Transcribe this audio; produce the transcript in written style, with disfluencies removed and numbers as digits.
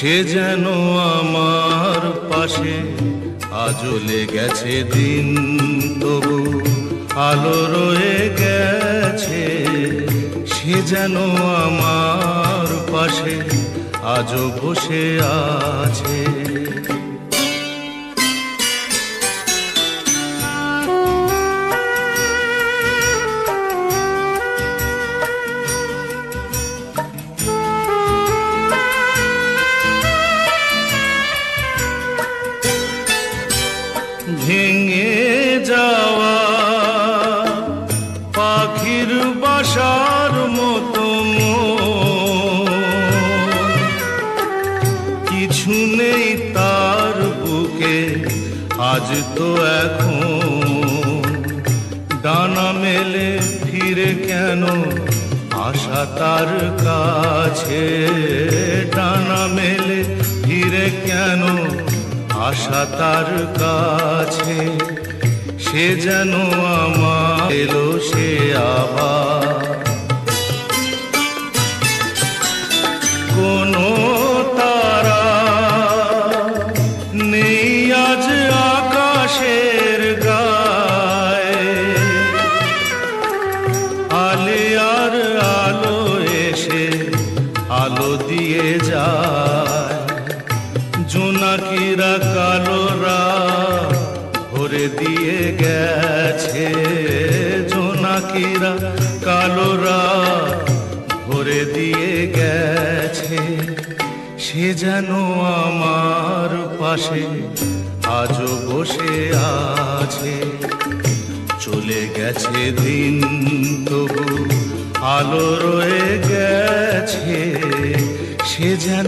সে যেন আমার পাশে আজও লেগেছে দিন, তবু আলো রয়ে গেছে। সে যেন আমার পাশে আজও বসে আছে। ভেঙে যাওয়া পাখির বাসার মতো কিছু নেই তার বুকে আজ তো এখন। ডানা মেলে ফিরে কেন আশা তার কাছে, ডানা মেলে ফিরে কেন আশা তার কাছে। সে যেন আমার এলো সে আবার, কোনো তারা নেই আজ আকাশের গায়ে। আলে আর আলো এসে আলো দিয়ে যায়। জোনাকিরা কালোরা ভরে দিয়ে গেছে, জোনাকিরা কালোরা ভরে দিয়ে গেছে। সে যেন আমার পাশে আজও বসে আছে। চলে গেছে দিন, তবু আলো রয়ে গেছে। সে যেন